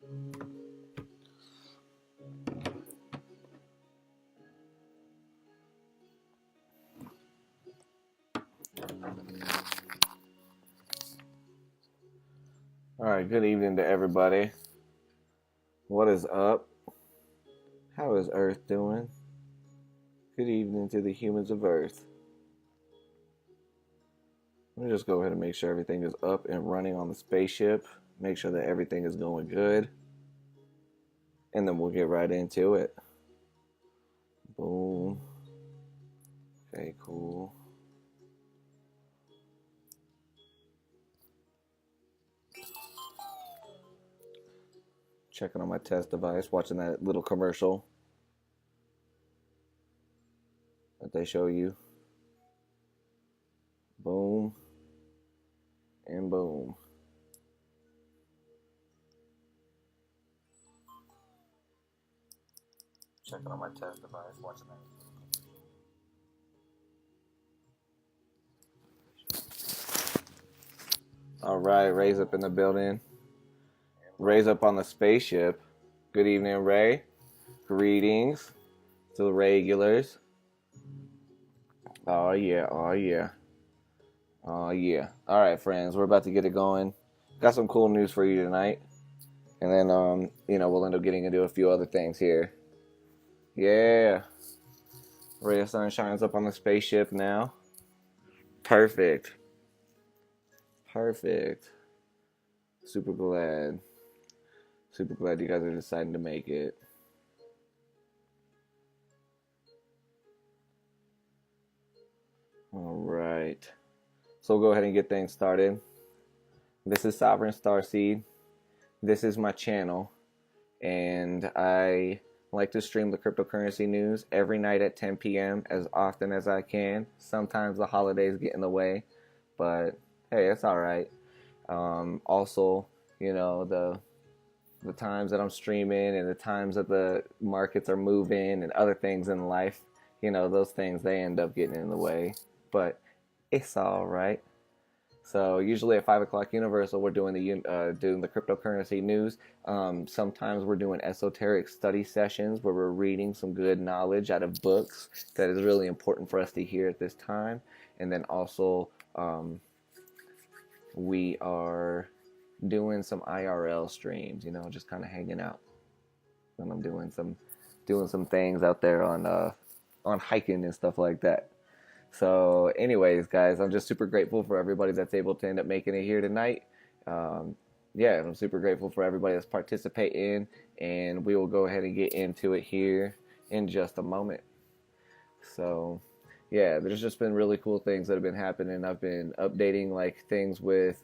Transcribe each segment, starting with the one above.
All right, good evening to everybody. What is up? How is Earth doing? Good evening to the humans of Earth. Let me just go ahead and make sure everything is up and running on the spaceship. Make sure that everything is going good. And then we'll get right into it. Boom. Okay, cool. Checking on my test device, watching that little commercial that they show you. Boom. And boom. Checking on my test device, watching that. All right, Ray's up in the building. Ray's up on the spaceship. Good evening, Ray. Greetings to the regulars. Oh yeah, oh yeah. Oh yeah. All right, friends, we're about to get it going. Got some cool news for you tonight. And then we'll end up getting into a few other things here. Yeah. Ray of Sunshine's up on the spaceship now. Perfect. Perfect. Super glad. Super glad you guys are deciding to make it. All right. So we'll go ahead and get things started. This is Sovereign Starseed. This is my channel. And I like to stream the cryptocurrency news every night at 10 p.m. as often as I can. Sometimes the holidays get in the way, but hey, it's all right. Also, the times that I'm streaming and the times that the markets are moving and other things in life, those things, they end up getting in the way, but it's all right. So usually at 5 o'clock Universal, we're doing the cryptocurrency news. Sometimes we're doing esoteric study sessions where we're reading some good knowledge out of books that is really important for us to hear at this time. And then also we are doing some IRL streams. Just kind of hanging out. And I'm doing some things out there on hiking and stuff like that. So anyways, guys, I'm just super grateful for everybody that's able to end up making it here tonight. Yeah, I'm super grateful for everybody that's participating, and we will go ahead and get into it here in just a moment. So yeah, there's just been really cool things that have been happening. I've been updating like things with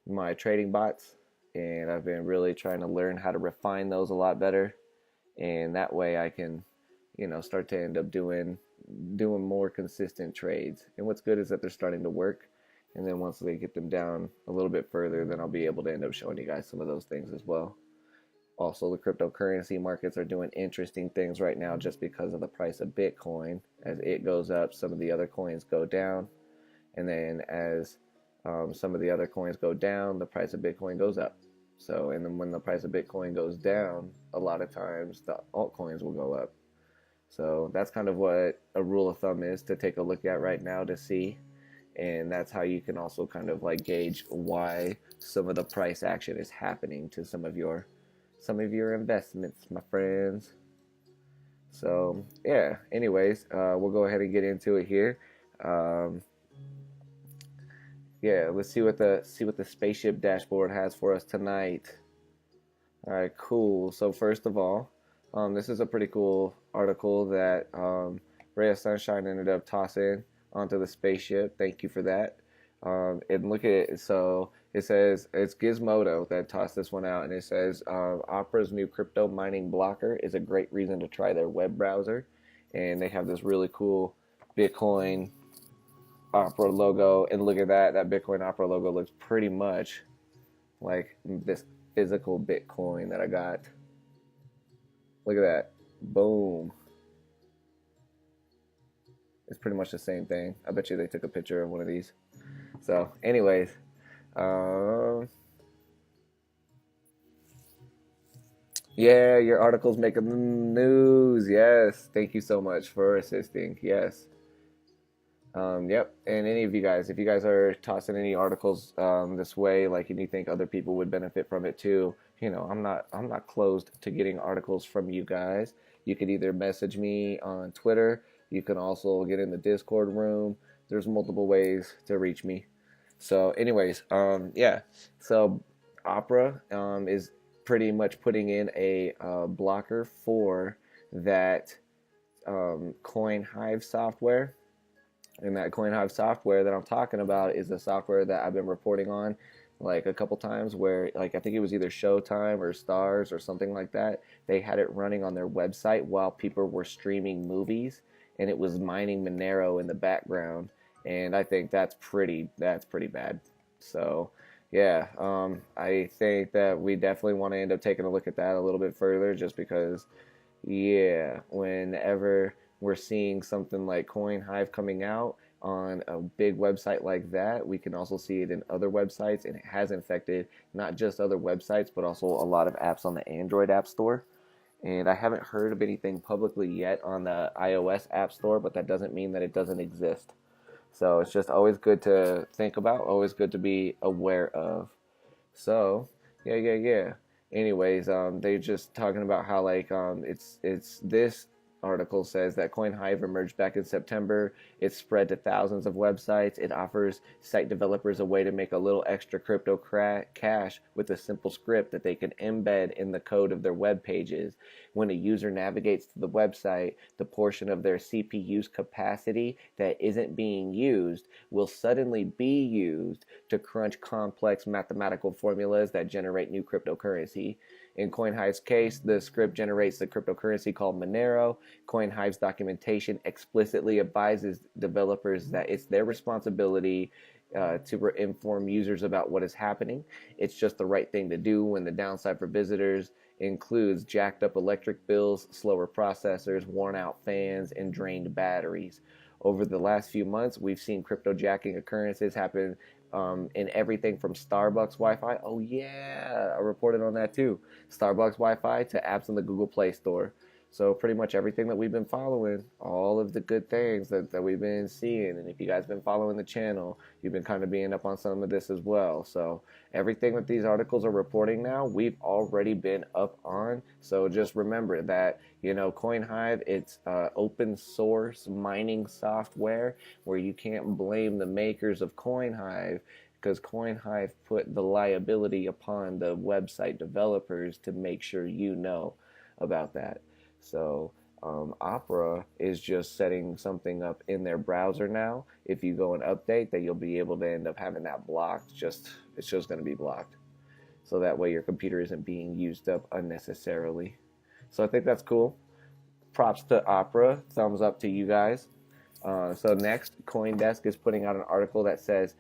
my trading bots, and I've been really trying to learn how to refine those a lot better, and that way I can start to end up doing more consistent trades. And what's good is that they're starting to work, and then once they get them down a little bit further, then I'll be able to end up showing you guys some of those things as well. Also, the cryptocurrency markets are doing interesting things right now just because of the price of Bitcoin. As it goes up, some of the other coins go down, and then as some of the other coins go down, the price of Bitcoin goes up. So, and then when the price of Bitcoin goes down, a lot of times the altcoins will go up. So that's kind of what a rule of thumb is to take a look at right now to see. And that's how you can also kind of like gauge why some of the price action is happening to some of your investments, my friends. So yeah, anyways, we'll go ahead and get into it here. Yeah, let's see what the spaceship dashboard has for us tonight. All right, cool. So first of all, this is a pretty cool article that Ray of Sunshine ended up tossing onto the spaceship. Thank you for that. And look at it. So it says it's Gizmodo that tossed this one out, and it says Opera's new crypto mining blocker is a great reason to try their web browser. And they have this really cool Bitcoin Opera logo, and look at that. That Bitcoin Opera logo looks pretty much like this physical Bitcoin that I got. Look at that. Boom. It's pretty much the same thing. I bet you they took a picture of one of these. So, anyways. Yeah, your article's making the news. Yes. Thank you so much for assisting. Yes. Yep. And any of you guys, if you guys are tossing any articles this way, like, and you think other people would benefit from it too, I'm not closed to getting articles from you guys. You could either message me on Twitter. You can also get in the Discord room. There's multiple ways to reach me. So, anyways, yeah. So, Opera is pretty much putting in a blocker for that Coin Hive software. And that Coin Hive software that I'm talking about is the software that I've been reporting on like a couple times where, like, I think it was either Showtime or Stars or something like that. They had it running on their website while people were streaming movies, and it was mining Monero in the background. And I think that's pretty bad. So yeah, I think that we definitely want to end up taking a look at that a little bit further, just because, yeah, whenever we're seeing something like Coin Hive coming out on a big website like that, we can also see it in other websites, and it has infected not just other websites, but also a lot of apps on the Android App Store. And I haven't heard of anything publicly yet on the iOS App Store, but that doesn't mean that it doesn't exist. So it's just always good to think about, always good to be aware of. So, yeah. Anyways, they're just talking about how, like, it's this article says that CoinHive emerged back in September. It's spread to thousands of websites. It offers site developers a way to make a little extra crypto cash with a simple script that they can embed in the code of their web pages. When a user navigates to the website, the portion of their CPU's capacity that isn't being used will suddenly be used to crunch complex mathematical formulas that generate new cryptocurrency. In CoinHive's case, the script generates the cryptocurrency called Monero. CoinHive's documentation explicitly advises developers that it's their responsibility to inform users about what is happening. It's just the right thing to do when the downside for visitors includes jacked up electric bills, slower processors, worn out fans, and drained batteries. Over the last few months, we've seen cryptojacking occurrences happen in everything from Starbucks Wi-Fi. Oh yeah, I reported on that too. Starbucks Wi-Fi to apps in the Google Play Store. So pretty much everything that we've been following, all of the good things that we've been seeing, and if you guys have been following the channel, you've been kind of being up on some of this as well. So everything that these articles are reporting now, we've already been up on. So just remember that, CoinHive, it's open source mining software where you can't blame the makers of CoinHive, because CoinHive put the liability upon the website developers to make sure you know about that. So Opera is just setting something up in their browser now. If you go and update, that you'll be able to end up having that blocked. It's just going to be blocked, so that way your computer isn't being used up unnecessarily. So I think that's cool. Props to Opera. Thumbs up to you guys. So next, CoinDesk is putting out an article that says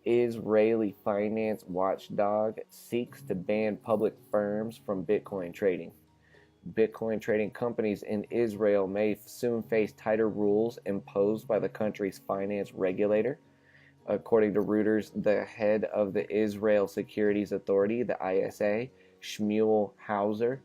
Israeli finance watchdog seeks to ban public firms from Bitcoin trading. Bitcoin trading companies in Israel may soon face tighter rules imposed by the country's finance regulator. According to Reuters, the head of the Israel Securities Authority, the ISA, Shmuel Hauser,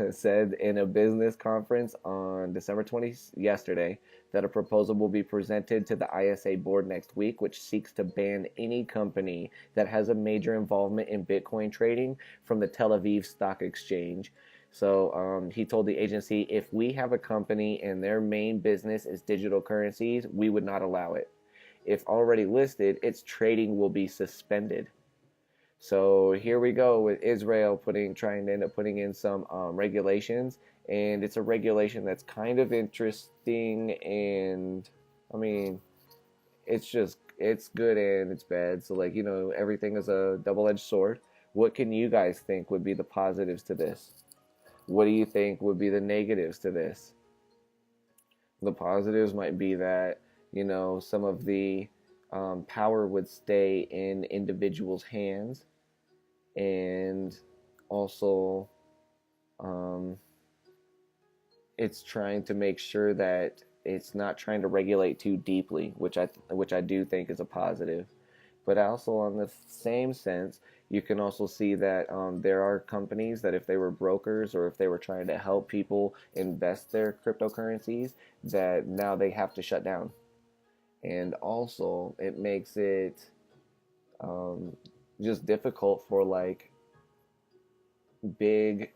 said in a business conference on December 20th, yesterday, that a proposal will be presented to the ISA board next week, which seeks to ban any company that has a major involvement in Bitcoin trading from the Tel Aviv Stock Exchange. So he told the agency, if we have a company and their main business is digital currencies, we would not allow it. If already listed, its trading will be suspended. So here we go with Israel trying to end up putting in some regulations, and it's a regulation that's kind of interesting, and I mean, it's good and it's bad. So, like, everything is a double-edged sword. What can you guys think would be the positives to this? What do you think would be the negatives to this? The positives might be that, some of the power would stay in individuals' hands, and also it's trying to make sure that it's not trying to regulate too deeply, which I do think is a positive. But also, on the same sense, You can also see that there are companies that if they were brokers or if they were trying to help people invest their cryptocurrencies, that now they have to shut down. And also, it makes it um, just difficult for like big.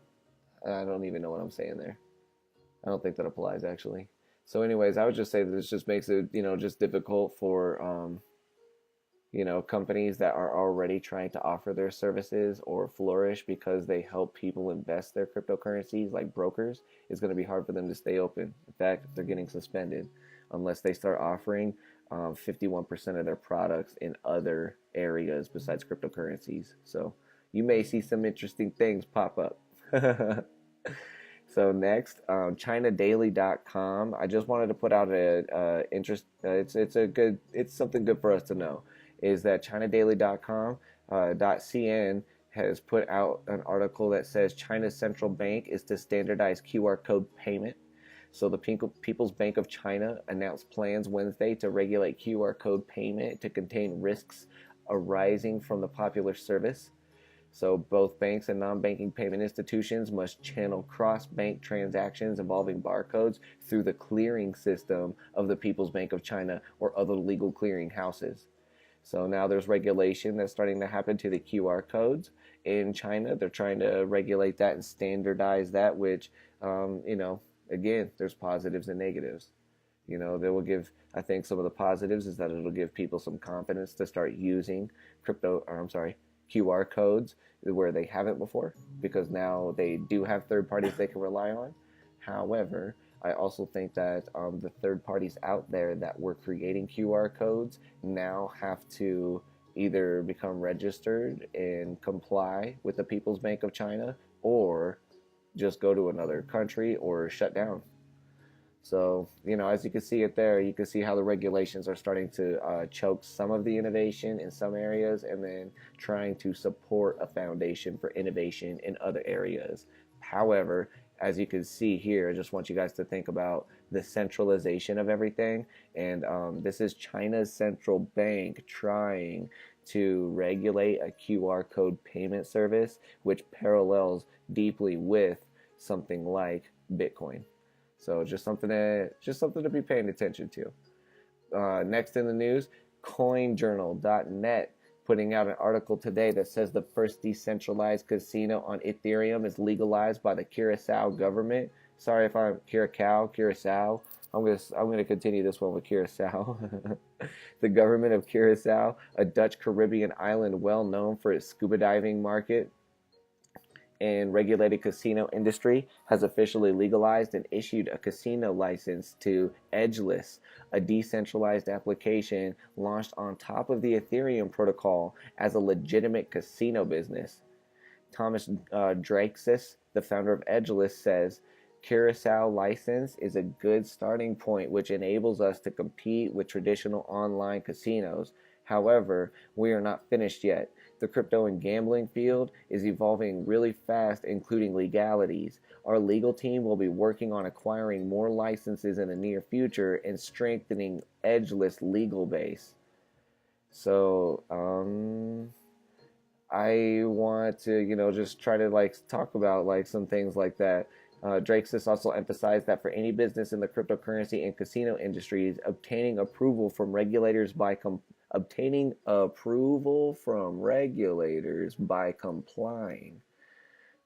I don't even know what I'm saying there. I don't think that applies actually. So, anyways, I would just say that this just makes it, just difficult for companies that are already trying to offer their services or flourish because they help people invest their cryptocurrencies, like brokers. It's going to be hard for them to stay open. In fact, they're getting suspended unless they start offering 51% of their products in other areas besides cryptocurrencies. So you may see some interesting things pop up. So next, ChinaDaily.com. I just wanted to put out a interest. It's something good for us to know. Is that ChinaDaily.com .cn has put out an article that says China's central bank is to standardize QR code payment. So the People's Bank of China announced plans Wednesday to regulate QR code payment to contain risks arising from the popular service. So both banks and non-banking payment institutions must channel cross-bank transactions involving barcodes through the clearing system of the People's Bank of China or other legal clearing houses. So now there's regulation that's starting to happen to the QR codes in China. They're trying to regulate that and standardize that, which, again, there's positives and negatives. They will give, I think some of the positives is that it'll give people some confidence to start using QR codes where they haven't before, because now they do have third parties they can rely on. However, I also think that the third parties out there that were creating QR codes now have to either become registered and comply with the People's Bank of China, or just go to another country or shut down. So, as you can see it there, you can see how the regulations are starting to choke some of the innovation in some areas and then trying to support a foundation for innovation in other areas. However, as you can see here, I just want you guys to think about the centralization of everything. And this is China's central bank trying to regulate a QR code payment service, which parallels deeply with something like Bitcoin. So just something to be paying attention to. Next in the news, CoinJournal.net putting out an article today that says the first decentralized casino on Ethereum is legalized by the Curaçao government. Sorry if I'm Curaçao. I'm gonna continue this one with Curaçao. The government of Curaçao, a Dutch Caribbean island well known for its scuba diving market and regulated casino industry, has officially legalized and issued a casino license to Edgeless, a decentralized application launched on top of the Ethereum protocol as a legitimate casino business. Thomas Draxis, the founder of Edgeless, says, Curaçao license is a good starting point which enables us to compete with traditional online casinos. However, we are not finished yet. The crypto and gambling field is evolving really fast, including legalities. Our legal team will be working on acquiring more licenses in the near future and strengthening Edgeless legal base. So, I want to, just try to talk about some things like that. Draxis also emphasized that for any business in the cryptocurrency and casino industries, obtaining approval from regulators by complying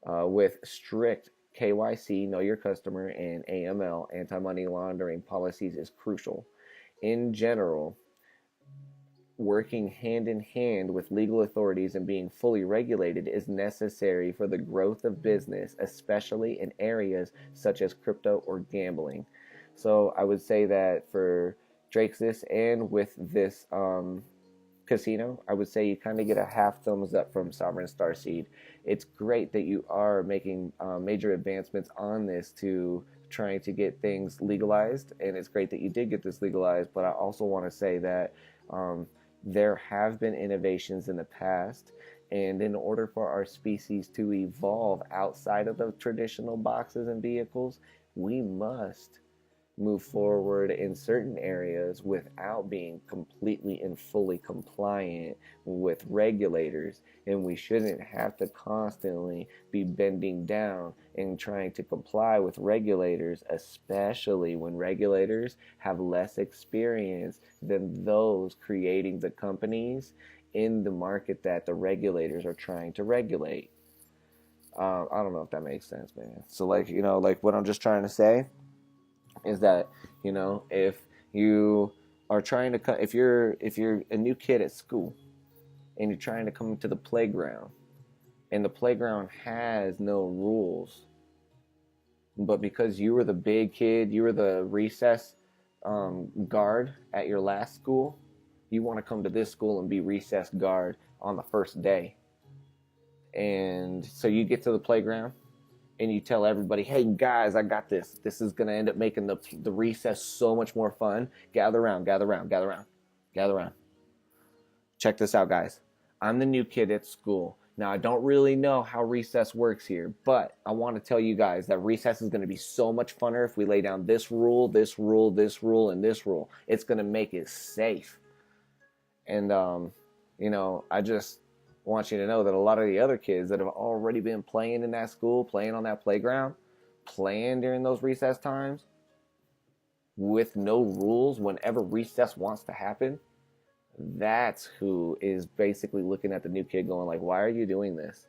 with strict KYC, know your customer, and AML, anti-money laundering policies is crucial. In general, working hand in hand with legal authorities and being fully regulated is necessary for the growth of business, especially in areas such as crypto or gambling. So I would say that for Draxis and with this casino, I would say you kind of get a half thumbs up from Sovereign Starseed. It's great that you are making major advancements on this to trying to get things legalized, and it's great that you did get this legalized, but I also want to say that there have been innovations in the past, and in order for our species to evolve outside of the traditional boxes and vehicles, we must move forward in certain areas without being completely and fully compliant with regulators. And we shouldn't have to constantly be bending down and trying to comply with regulators, especially when regulators have less experience than those creating the companies in the market that the regulators are trying to regulate. I don't know if that makes sense, man. So, like, like what I'm just trying to say is that, if you are trying to if you're a new kid at school and you're trying to come to the playground and the playground has no rules, but because you were the big kid, you were the recess guard at your last school, you want to come to this school and be recess guard on the first day. And so you get to the playground and you tell everybody, hey guys, I got this. This is going to end up making the recess so much more fun. Gather around, gather around, gather around, gather around. Check this out, guys. I'm the new kid at school. Now, I don't really know how recess works here, but I want to tell you guys that recess is going to be so much funner if we lay down this rule, this rule, this rule, and this rule. It's going to make it safe. And, I just want you to know that a lot of the other kids that have already been playing in that school, playing on that playground, playing during those recess times with no rules whenever recess wants to happen, that's who is basically looking at the new kid going like, why are you doing this?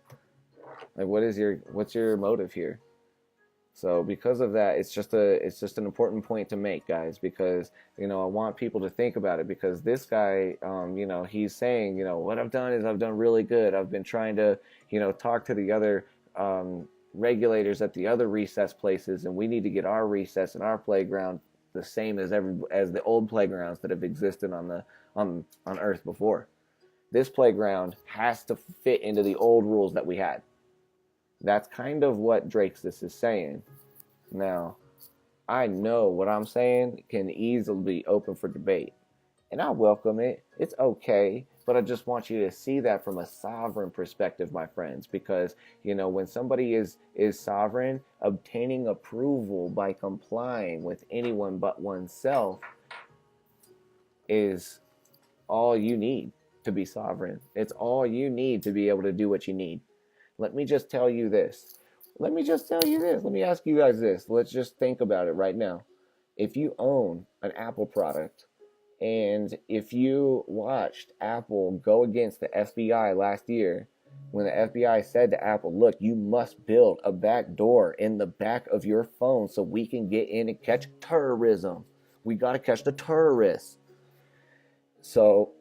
Like, what's your motive here? So because of that, it's just an important point to make, guys, because, I want people to think about it, because this guy, he's saying, what I've done is I've done really good. I've been trying to, talk to the other regulators at the other recess places, and we need to get our recess and our playground the same as the old playgrounds that have existed on Earth before. This playground has to fit into the old rules that we had. That's kind of what Drake's is saying. Now, I know what I'm saying can easily be open for debate, and I welcome it. It's okay, but I just want you to see that from a sovereign perspective, my friends, because, when somebody is sovereign, obtaining approval by complying with anyone but oneself is all you need to be sovereign. It's all you need to be able to do what you need. Let me just tell you this. Let me ask you guys this. Let's just think about it right now. If you own an Apple product, and if you watched Apple go against the FBI last year, when the FBI said to Apple, look, you must build a back door in the back of your phone so we can get in and catch terrorism. We got to catch the terrorists. So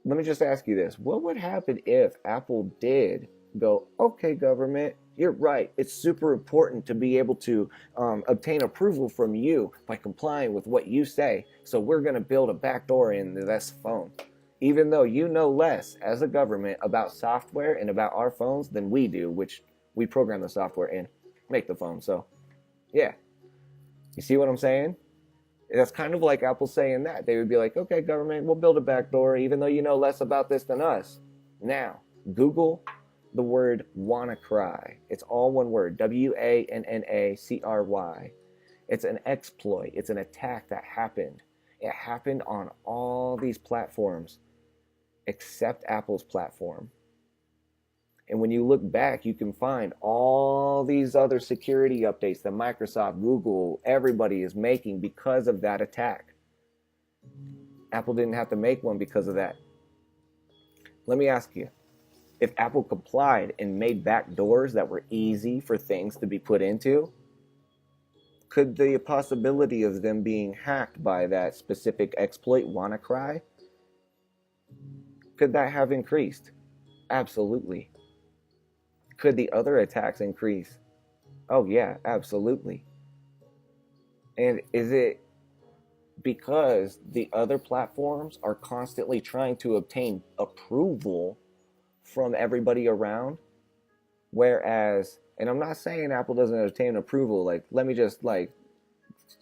let me just ask you this. What would happen if Apple did go, okay, government, you're right. It's super important to be able to obtain approval from you by complying with what you say. So we're going to build a backdoor in this phone. Even though you know less as a government about software and about our phones than we do, which we program the software and make the phone. So, yeah. You see what I'm saying? That's kind of like Apple saying that. They would be like, okay, government, we'll build a backdoor even though you know less about this than us. Now, Google the word WannaCry. It's all one word, WANNACRY. It's an exploit. It's an attack that happened. It happened on all these platforms except Apple's platform. And when you look back, you can find all these other security updates that Microsoft, Google, everybody is making because of that attack. Apple didn't have to make one because of that. Let me ask you, if Apple complied and made back doors that were easy for things to be put into, could the possibility of them being hacked by that specific exploit, WannaCry, could that have increased? Absolutely. Could the other attacks increase? Oh yeah, absolutely. And is it because the other platforms are constantly trying to obtain approval from everybody around? Whereas, and I'm not saying Apple doesn't obtain approval, like, let me just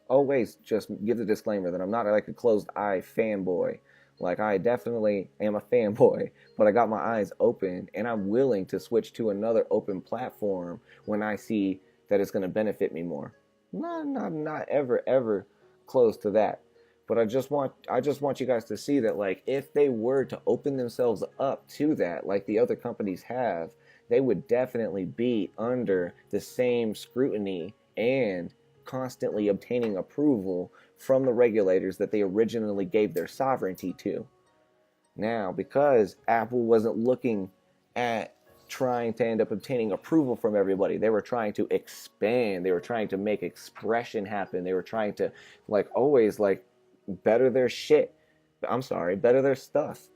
always just give the disclaimer that I'm not like a closed eye fanboy. Like, I definitely am a fanboy, but I got my eyes open and I'm willing to switch to another open platform when I see that it's going to benefit me more. Not ever close to that. But I just want you guys to see that, like, if they were to open themselves up to that, like the other companies have, they would definitely be under the same scrutiny and constantly obtaining approval from the regulators that they originally gave their sovereignty to. Now, because Apple wasn't looking at trying to end up obtaining approval from everybody, they were trying to expand, they were trying to make expression happen, they were trying to, like, always, like, better their shit. I'm sorry, better their stuff,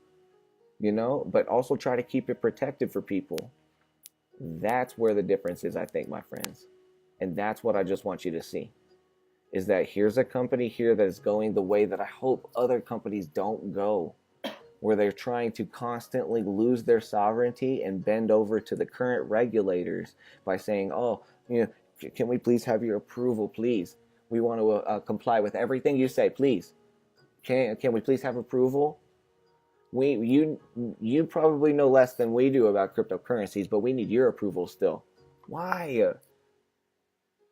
but also try to keep it protected for people. That's where the difference is, I think, my friends. And that's what I just want you to see, is that here's a company here that is going the way that I hope other companies don't go, where they're trying to constantly lose their sovereignty and bend over to the current regulators by saying, oh, can we please have your approval, please? We want to comply with everything you say, please. Can we please have approval? You probably know less than we do about cryptocurrencies, but we need your approval still. Why?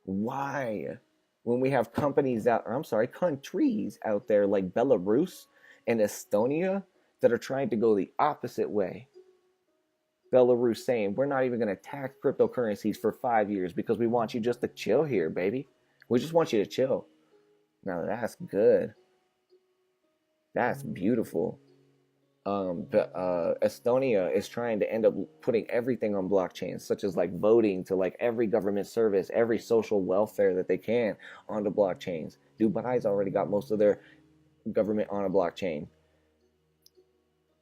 Why? When we have countries out there like Belarus and Estonia that are trying to go the opposite way. Belarus saying, we're not even going to tax cryptocurrencies for 5 years because we want you just to chill here, baby. We just want you to chill. Now that's good. That's beautiful. Estonia is trying to end up putting everything on blockchains, such as like voting to like every government service, every social welfare that they can onto blockchains. Dubai's already got most of their government on a blockchain.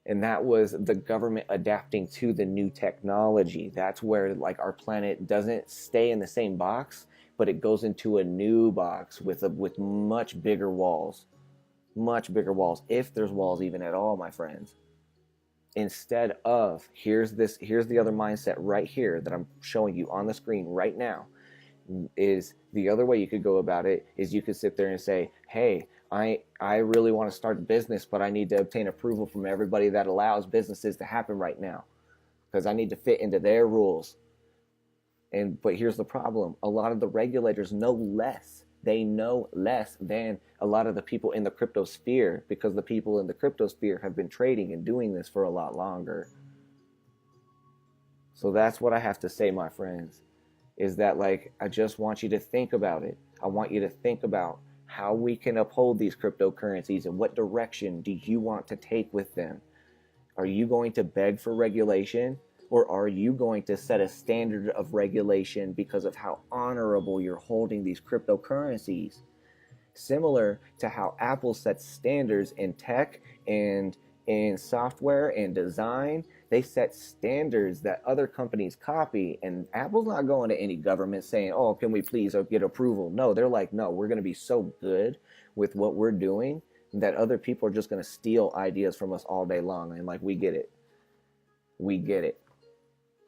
And that was the government adapting to the new technology. That's where like our planet doesn't stay in the same box, but it goes into a new box with much bigger walls. Much bigger walls, if there's walls even at all, my friends. Instead of, here's the other mindset right here that I'm showing you on the screen right now, is the other way you could go about it is you could sit there and say, hey, I really want to start a business, but I need to obtain approval from everybody that allows businesses to happen right now, because I need to fit into their rules. But here's the problem. A lot of the regulators know less. They know less than a lot of the people in the crypto sphere, because the people in the crypto sphere have been trading and doing this for a lot longer. So that's what I have to say, my friends, is that, like, I just want you to think about it. I want you to think about how we can uphold these cryptocurrencies and what direction do you want to take with them. Are you going to beg for regulation? Or are you going to set a standard of regulation because of how honorable you're holding these cryptocurrencies? Similar to how Apple sets standards in tech and in software and design, they set standards that other companies copy. And Apple's not going to any government saying, oh, can we please get approval? No, they're like, no, we're going to be so good with what we're doing that other people are just going to steal ideas from us all day long. And like, we get it. We get it.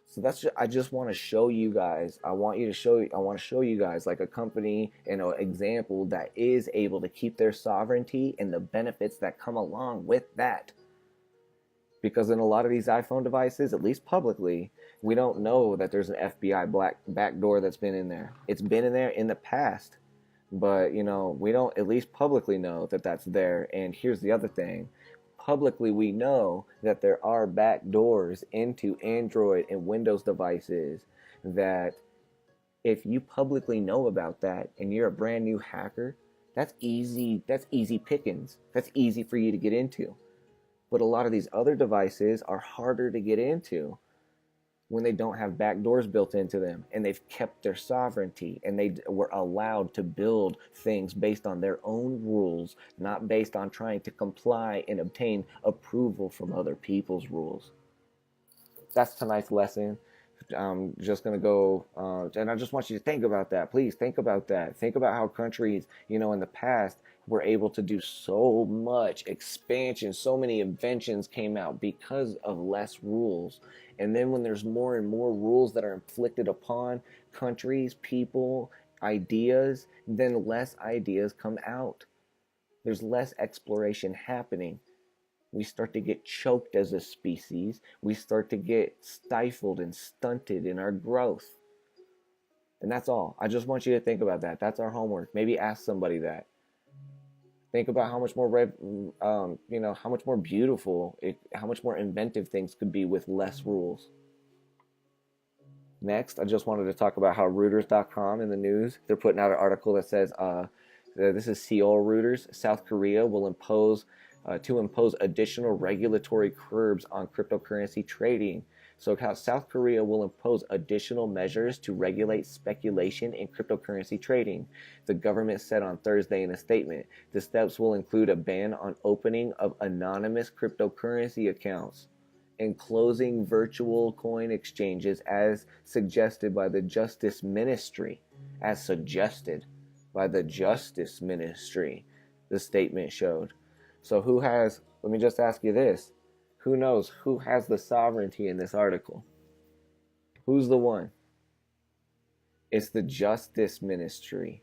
So I just want to show you guys. I want to show you guys like a company and an example that is able to keep their sovereignty and the benefits that come along with that. Because in a lot of these iPhone devices, at least publicly, we don't know that there's an FBI backdoor that's been in there. It's been in there in the past, but we don't at least publicly know that that's there. And here's the other thing. Publicly, we know that there are back doors into Android and Windows devices that if you publicly know about that and you're a brand new hacker, that's easy pickings. That's easy for you to get into. But a lot of these other devices are harder to get into when they don't have back doors built into them and they've kept their sovereignty and they were allowed to build things based on their own rules, not based on trying to comply and obtain approval from other people's rules. That's tonight's lesson. I'm just going to go, and I just want you to think about that. Please think about that. Think about how countries, in the past were able to do so much expansion, so many inventions came out because of less rules. And then when there's more and more rules that are inflicted upon countries, people, ideas, then less ideas come out. There's less exploration happening. We start to get choked as a species. We start to get stifled and stunted in our growth. And that's all. I just want you to think about that. That's our homework. Maybe ask somebody that. Think about how much more how much more beautiful, how much more inventive things could be with less rules. Next, I just wanted to talk about how Reuters.com in the news, they're putting out an article that says, this is Seoul Reuters, South Korea will impose additional regulatory curbs on cryptocurrency trading. So how South Korea will impose additional measures to regulate speculation in cryptocurrency trading. The government said on Thursday in a statement, the steps will include a ban on opening of anonymous cryptocurrency accounts and closing virtual coin exchanges as suggested by the Justice Ministry. As suggested by the Justice Ministry, the statement showed. So let me just ask you this. Who knows who has the sovereignty in this article? Who's the one? It's the Justice Ministry.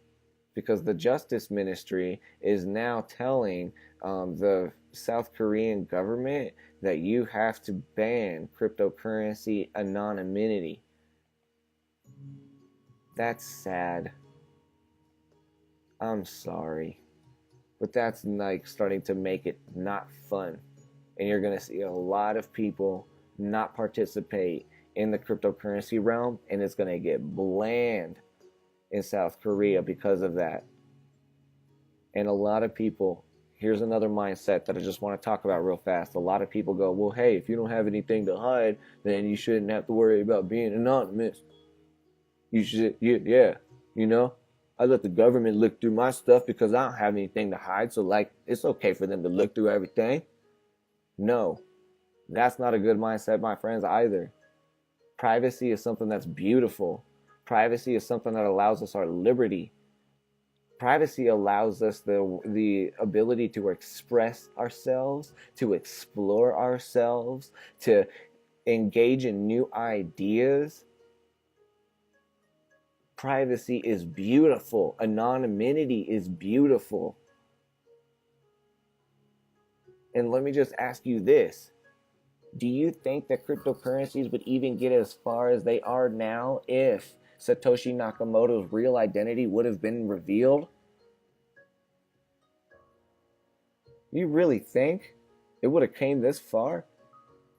Because the Justice Ministry is now telling the South Korean government that you have to ban cryptocurrency anonymity. That's sad. I'm sorry. But that's like starting to make it not fun. And you're going to see a lot of people not participate in the cryptocurrency realm, and it's going to get bland in South Korea because of that. And a lot of people, here's another mindset that I just want to talk about real fast. A lot of people go, well, hey, if you don't have anything to hide, then you shouldn't have to worry about being anonymous. You should, yeah, you know, I let the government look through my stuff because I don't have anything to hide. So, like, it's okay for them to look through everything. No, that's not a good mindset, my friends, either. Privacy is something that's beautiful. Privacy is something that allows us our liberty. Privacy allows us the ability to express ourselves, to explore ourselves, to engage in new ideas. Privacy is beautiful. Anonymity is beautiful. And let me just ask you this. Do you think that cryptocurrencies would even get as far as they are now if Satoshi Nakamoto's real identity would have been revealed? You really think it would have came this far?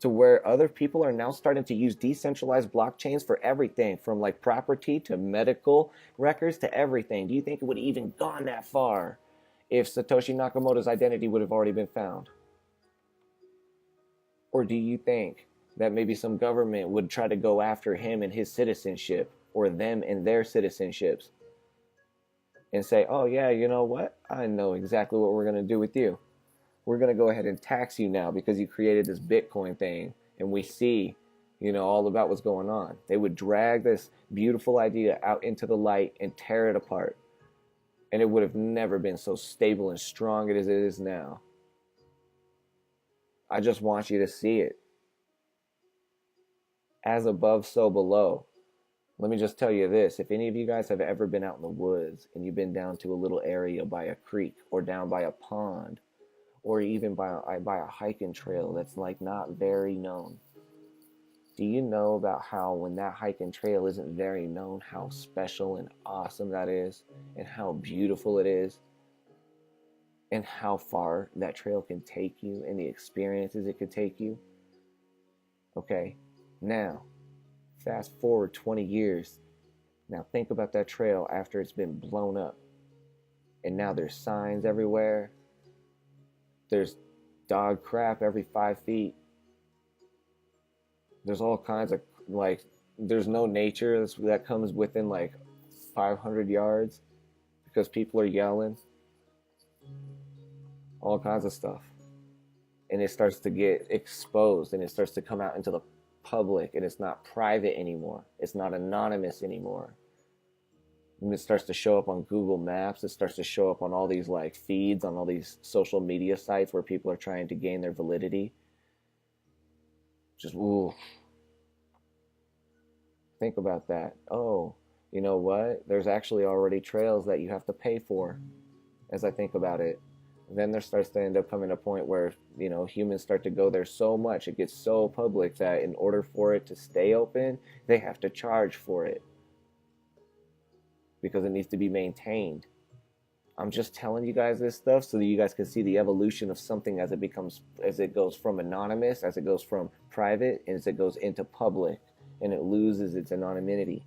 To where other people are now starting to use decentralized blockchains for everything, from like property to medical records to everything. Do you think it would have even gone that far if Satoshi Nakamoto's identity would have already been found? Or do you think that maybe some government would try to go after him and his citizenship, or them and their citizenships, and say, oh yeah, you know what? I know exactly what we're going to do with you. We're going to go ahead and tax you now because you created this Bitcoin thing, and we see, all about what's going on. They would drag this beautiful idea out into the light and tear it apart. And it would have never been so stable and strong as it is now. I just want you to see it. As above, so below. Let me just tell you this. If any of you guys have ever been out in the woods and you've been down to a little area by a creek or down by a pond or even by a hiking trail that's like not very known, do you know about how when that hiking trail isn't very known, how special and awesome that is and how beautiful it is? And how far that trail can take you and the experiences it could take you. Okay, now, fast forward 20 years. Now think about that trail after it's been blown up. And now there's signs everywhere. There's dog crap every 5 feet. There's all kinds of, there's no nature that comes within 500 yards because people are yelling. All kinds of stuff. And it starts to get exposed and it starts to come out into the public, and it's not private anymore. It's not anonymous anymore. And it starts to show up on Google Maps. It starts to show up on all these feeds on all these social media sites where people are trying to gain their validity. Just, ooh. Think about that. Oh, you know what? There's actually already trails that you have to pay for, as I think about it. Then there starts to end up coming a point where, humans start to go there so much, it gets so public that in order for it to stay open, they have to charge for it. because it needs to be maintained. I'm just telling you guys this stuff so that you guys can see the evolution of something as it goes from anonymous, as it goes from private, and as it goes into public, and it loses its anonymity.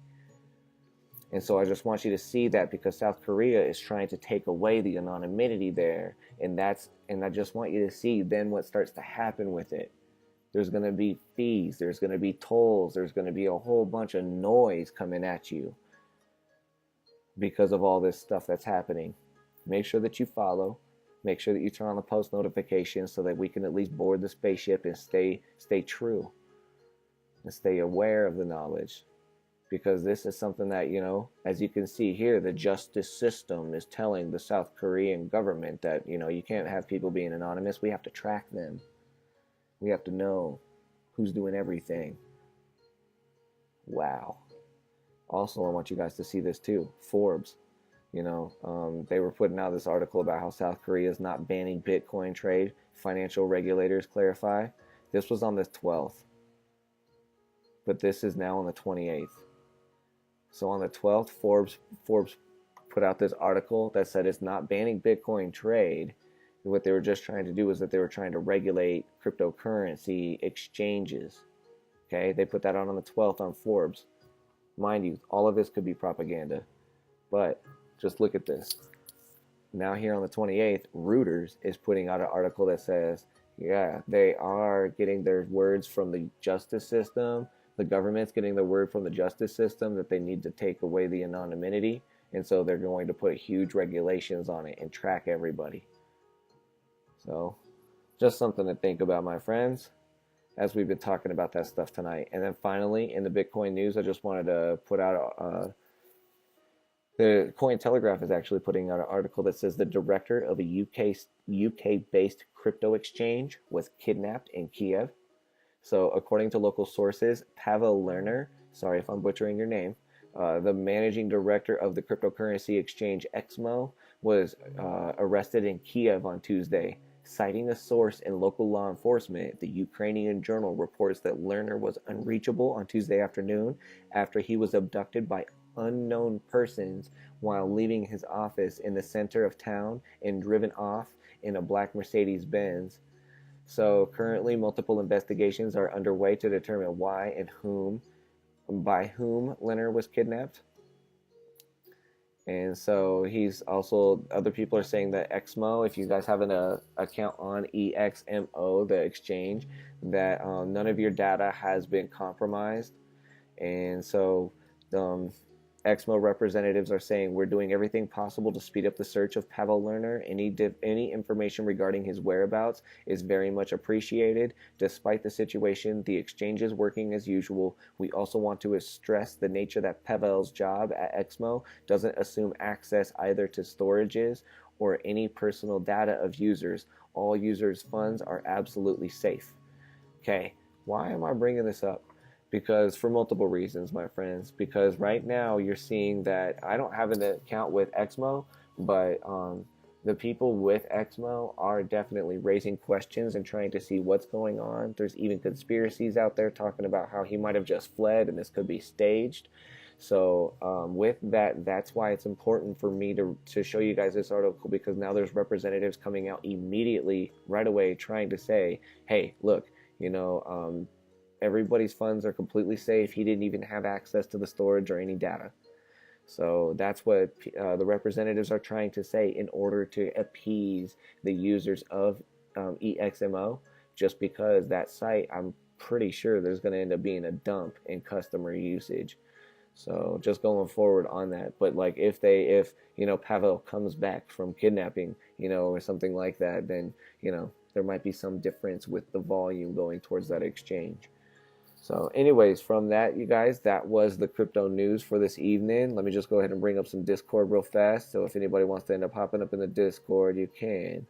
And so I just want you to see that, because South Korea is trying to take away the anonymity there, and I just want you to see then what starts to happen with it. There's going to be fees, there's going to be tolls, there's going to be a whole bunch of noise coming at you because of all this stuff that's happening. Make sure that you follow. Make sure that you turn on the post notifications so that we can at least board the spaceship and stay true and stay aware of the knowledge. Because this is something that, as you can see here, the justice system is telling the South Korean government that, you can't have people being anonymous. We have to track them. We have to know who's doing everything. Wow. Also, I want you guys to see this too. Forbes. They were putting out this article about how South Korea is not banning Bitcoin trade. Financial regulators clarify. This was on the 12th. But this is now on the 28th. So on the 12th, Forbes put out this article that said it's not banning Bitcoin trade. What they were just trying to do is that they were trying to regulate cryptocurrency exchanges. Okay, they put that on the 12th on Forbes. Mind you, all of this could be propaganda. But just look at this. Now here on the 28th, Reuters is putting out an article that says, yeah, they are getting their words from the justice system. The government's getting the word from the justice system that they need to take away the anonymity. And so they're going to put huge regulations on it and track everybody. So just something to think about, my friends, as we've been talking about that stuff tonight. And then finally, in the Bitcoin news, I just wanted to put out the Cointelegraph is actually putting out an article that says the director of a UK-based crypto exchange was kidnapped in Kiev. So according to local sources, Pavel Lerner, sorry if I'm butchering your name, the managing director of the cryptocurrency exchange XMO, was arrested in Kiev on Tuesday. Citing a source in local law enforcement, the Ukrainian Journal reports that Lerner was unreachable on Tuesday afternoon after he was abducted by unknown persons while leaving his office in the center of town and driven off in a black Mercedes-Benz. So currently multiple investigations are underway to determine why and by whom Lerner was kidnapped. And so he's also, other people are saying that XMO, if you guys have an account on EXMO, the exchange, that none of your data has been compromised. And so XMO representatives are saying we're doing everything possible to speed up the search of Pavel Lerner. Any information regarding his whereabouts is very much appreciated. Despite the situation, the exchange is working as usual. We also want to stress the nature that Pavel's job at XMO doesn't assume access either to storages or any personal data of users. All users' funds are absolutely safe. Okay, why am I bringing this up? Because for multiple reasons, my friends. Because right now you're seeing that I don't have an account with XMO, but the people with XMO are definitely raising questions and trying to see what's going on. There's even conspiracies out there talking about how he might have just fled and this could be staged. So with that, that's why it's important for me to show you guys this article, because now there's representatives coming out immediately right away trying to say, hey, look, everybody's funds are completely safe. He didn't even have access to the storage or any data. So that's what the representatives are trying to say in order to appease the users of EXMO, just because that site, I'm pretty sure there's going to end up being a dump in customer usage. So just going forward on that. But like if Pavel comes back from kidnapping, or something like that, then, there might be some difference with the volume going towards that exchange. So anyways, from that, you guys, that was the crypto news for this evening. Let me just go ahead and bring up some Discord real fast. So if anybody wants to end up hopping up in the Discord, you can.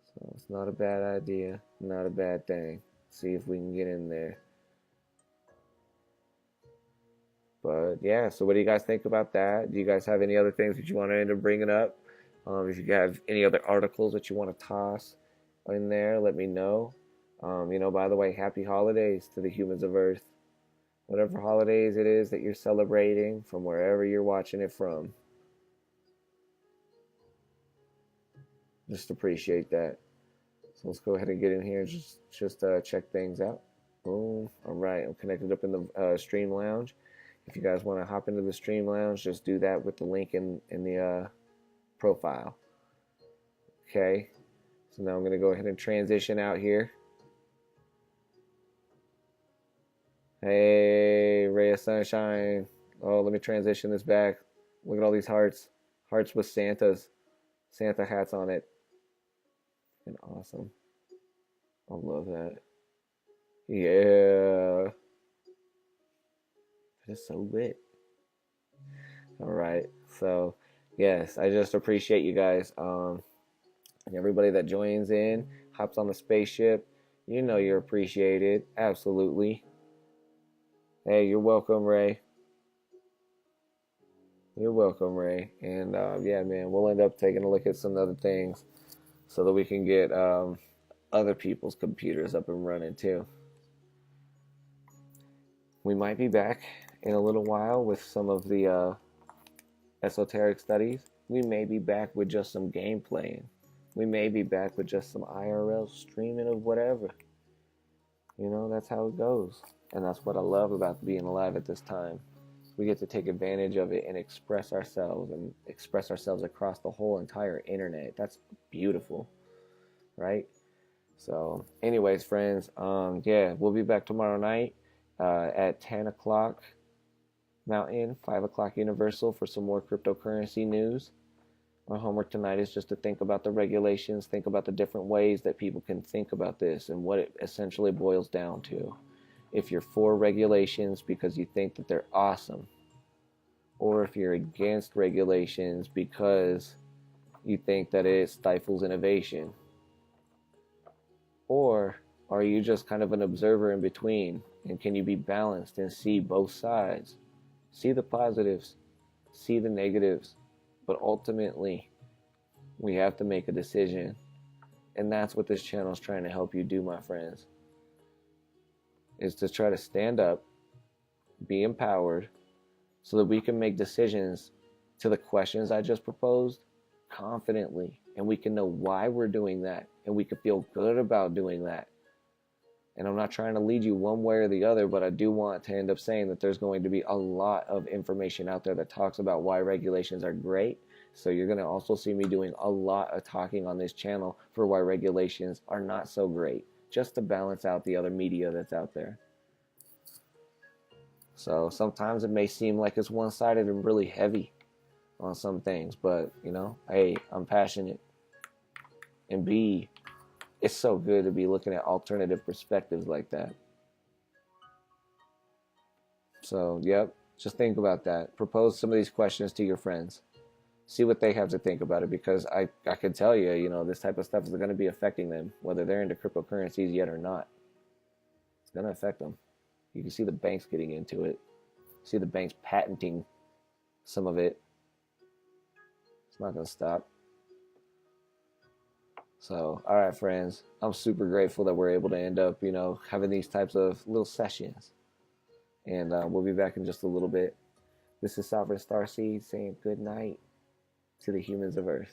So it's not a bad idea. Not a bad thing. See if we can get in there. But yeah, so what do you guys think about that? Do you guys have any other things that you want to end up bringing up? If you have any other articles that you want to toss in there, let me know. By the way, happy holidays to the humans of Earth. whatever holidays it is that you're celebrating from wherever you're watching it from. Just appreciate that. So let's go ahead and get in here and just check things out. Boom. All right, I'm connected up in the stream lounge. If you guys want to hop into the stream lounge, just do that with the link in the profile. Okay. So now I'm going to go ahead and transition out here. Hey, ray of sunshine. Oh, let me transition this back. Look at all these hearts. Hearts with Santa hats on it. And awesome. I love that. Yeah. That is so lit. All right. So, yes, I just appreciate you guys. And everybody that joins in, hops on the spaceship. You know you're appreciated. Absolutely. Hey, you're welcome, Ray. You're welcome, Ray. And yeah, man, we'll end up taking a look at some other things so that we can get other people's computers up and running too. We might be back in a little while with some of the esoteric studies. We may be back with just some gameplay. We may be back with just some IRL streaming of whatever. You know, that's how it goes. And that's what I love about being alive at this time. We get to take advantage of it and express ourselves across the whole entire internet. That's beautiful, right? So anyways, friends, yeah, we'll be back tomorrow night at 10 o'clock Mountain, 5 o'clock Universal for some more cryptocurrency news. Our homework tonight is just to think about the regulations, think about the different ways that people can think about this and what it essentially boils down to. If you're for regulations because you think that they're awesome, or if you're against regulations because you think that it stifles innovation, or are you just kind of an observer in between, and can you be balanced and see both sides? See the positives, see the negatives, but ultimately, we have to make a decision. And that's what this channel is trying to help you do, my friends. Is to try to stand up, be empowered, so that we can make decisions to the questions I just proposed confidently. And we can know why we're doing that. And we can feel good about doing that. And I'm not trying to lead you one way or the other, but I do want to end up saying that there's going to be a lot of information out there that talks about why regulations are great. So you're going to also see me doing a lot of talking on this channel for why regulations are not so great, just to balance out the other media that's out there. So sometimes it may seem like it's one-sided and really heavy on some things, but, you know, hey, I'm passionate. And B, it's so good to be looking at alternative perspectives like that. So, yep, just think about that. Propose some of these questions to your friends. See what they have to think about it, because I can tell you, you know, this type of stuff is going to be affecting them, whether they're into cryptocurrencies yet or not. It's going to affect them. You can see the banks getting into it. See the banks patenting some of it. It's not going to stop. So, all right, friends, I'm super grateful that we're able to end up, you know, having these types of little sessions. And we'll be back in just a little bit. This is Sovereign Starseed saying good night to the humans of Earth.